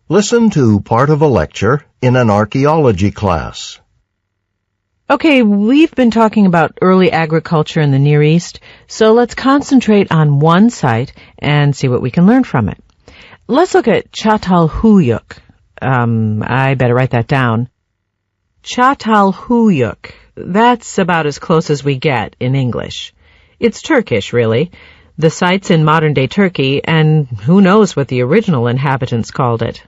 Listen to part of a lecture in an archaeology class. Okay, we've been talking about early agriculture in the Near East, so let's concentrate on one site and see what we can learn from it. Let's look at Çatalhöyük. I better write that down. Çatalhöyük. That's about as close as we get in English. It's Turkish, really. The site's in modern-day Turkey, and who knows what the original inhabitants called it.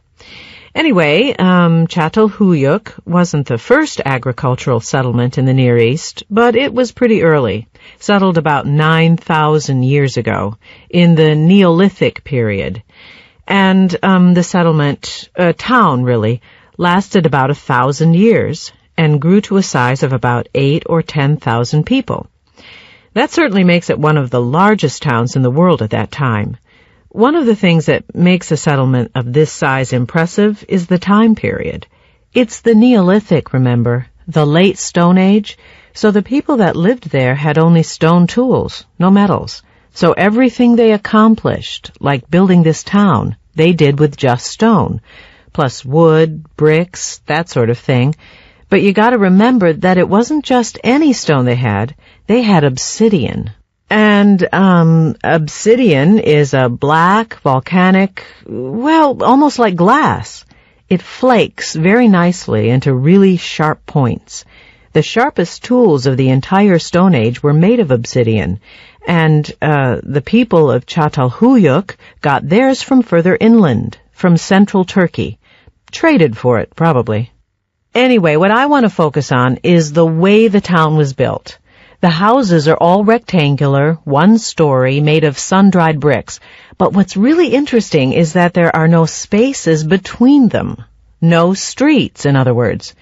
Anyway, Çatalhöyük wasn't the first agricultural settlement in the Near East, but it was pretty early, settled about 9,000 years ago, in the Neolithic period. And the settlement, town really, lasted about 1,000 years and grew to a size of about 8,000 or 10,000 people. That certainly makes it one of the largest towns in the world at that time. One of the things that makes a settlement of this size impressive is the time period. It's the Neolithic, remember, the late Stone Age, so the people that lived there had only stone tools, no metals. So everything they accomplished, like building this town, they did with just stone, plus wood, bricks, that sort of thing. But you gotta remember that it wasn't just any stone they had obsidian. And, obsidian is a black, volcanic, well, almost like glass. It flakes very nicely into really sharp points. The sharpest tools of the entire Stone Age were made of obsidian, and, the people of Çatalhöyük got theirs from further inland, from central Turkey. Traded for it, probably. Anyway, what I want to focus on is the way the town was built. The houses are all rectangular, one story, made of sun-dried bricks. But what's really interesting is that there are no spaces between them. No streets, in other words.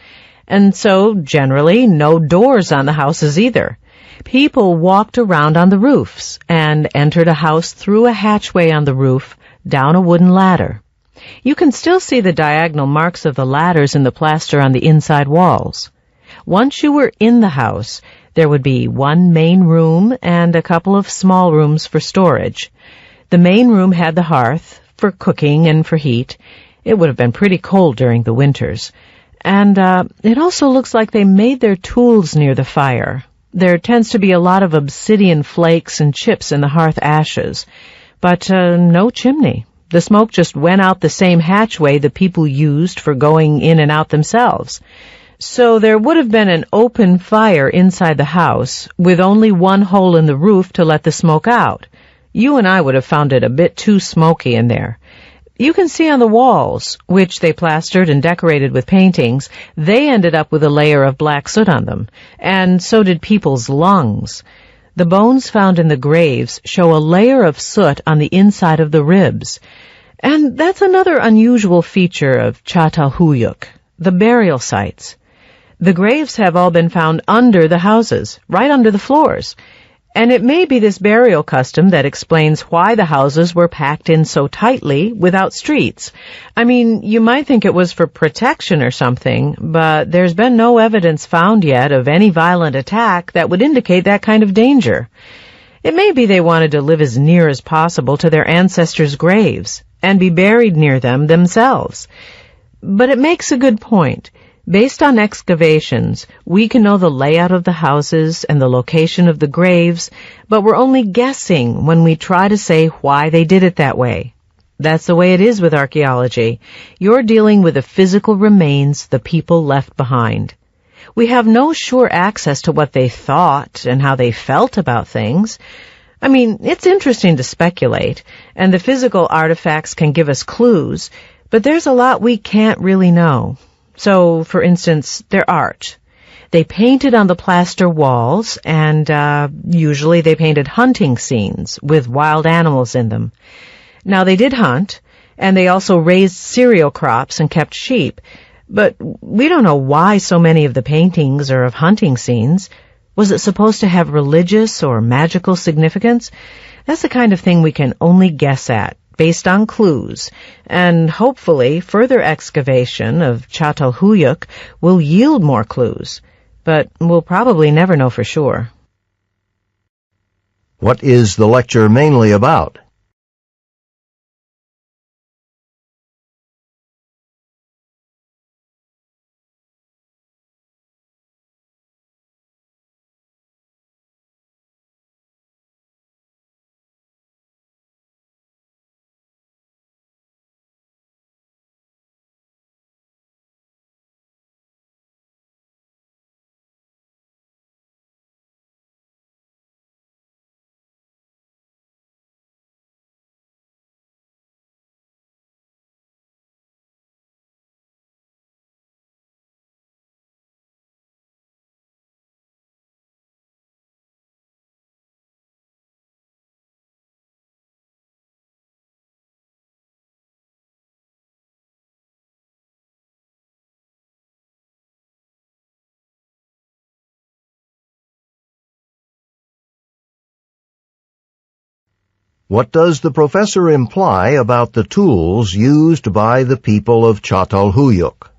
And so, generally, no doors on the houses either. People walked around on the roofs and entered a house through a hatchway on the roof, down a wooden ladder. You can still see the diagonal marks of the ladders in the plaster on the inside walls. Once you were in the house, there would be one main room and a couple of small rooms for storage. The main room had the hearth, for cooking and for heat. It would have been pretty cold during the winters. And it also looks like they made their tools near the fire. There tends to be a lot of obsidian flakes and chips in the hearth ashes, but no chimney. The smoke just went out the same hatchway the people used for going in and out themselves. So there would have been an open fire inside the house, with only one hole in the roof to let the smoke out. You and I would have found it a bit too smoky in there. You can see on the walls, which they plastered and decorated with paintings, they ended up with a layer of black soot on them, and so did people's lungs. The bones found in the graves show a layer of soot on the inside of the ribs. And that's another unusual feature of Çatalhöyük, the burial sites. The graves have all been found under the houses, right under the floors. And it may be this burial custom that explains why the houses were packed in so tightly without streets. I mean, you might think it was for protection or something, but there's been no evidence found yet of any violent attack that would indicate that kind of danger. It may be they wanted to live as near as possible to their ancestors' graves and be buried near them themselves. But it makes a good point. Based on excavations, we can know the layout of the houses and the location of the graves, but we're only guessing when we try to say why they did it that way. That's the way it is with archaeology. You're dealing with the physical remains the people left behind. We have no sure access to what they thought and how they felt about things. I mean, it's interesting to speculate, and the physical artifacts can give us clues, but there's a lot we can't really know. So, for instance, their art. They painted on the plaster walls, and usually they painted hunting scenes with wild animals in them. Now, they did hunt, and they also raised cereal crops and kept sheep, but we don't know why so many of the paintings are of hunting scenes. Was it supposed to have religious or magical significance? That's the kind of thing we can only guess at, based on clues, and hopefully further excavation of Çatalhöyük will yield more clues, but we'll probably never know for sure. What is the lecture mainly about? What does the professor imply about the tools used by the people of Çatalhöyük?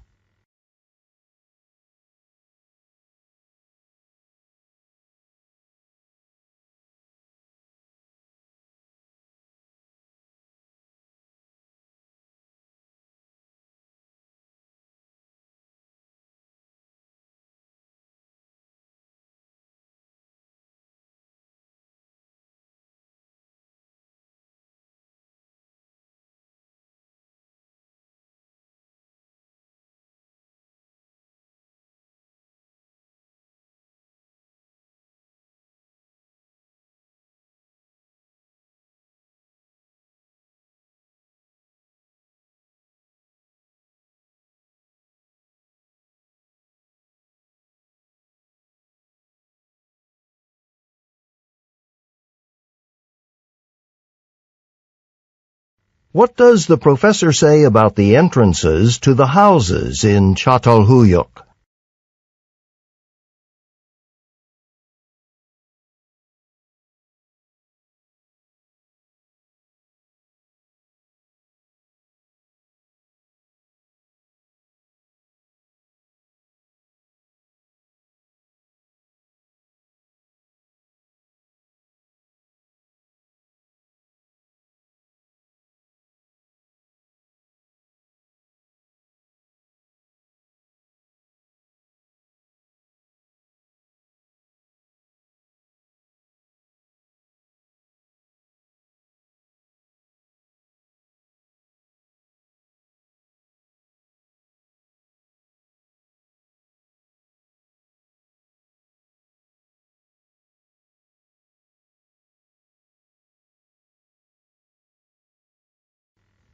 What does the professor say about the entrances to the houses in Çatalhöyük?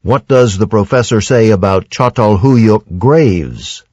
What does the professor say about Çatalhöyük graves?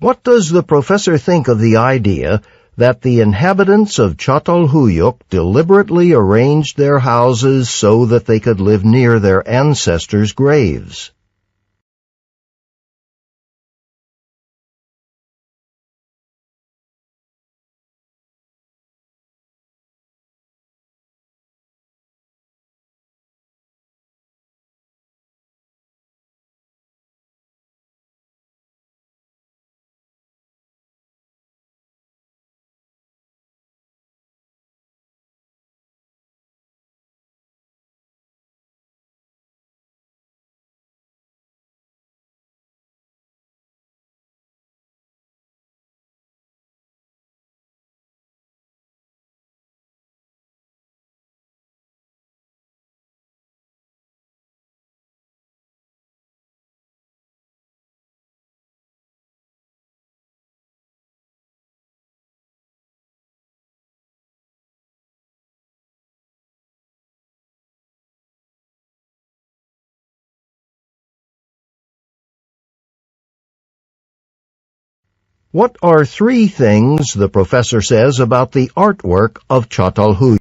What does the professor think of the idea that the inhabitants of Çatalhöyük deliberately arranged their houses so that they could live near their ancestors' graves? What are 3 things the professor says about the artwork of Çatalhöyük?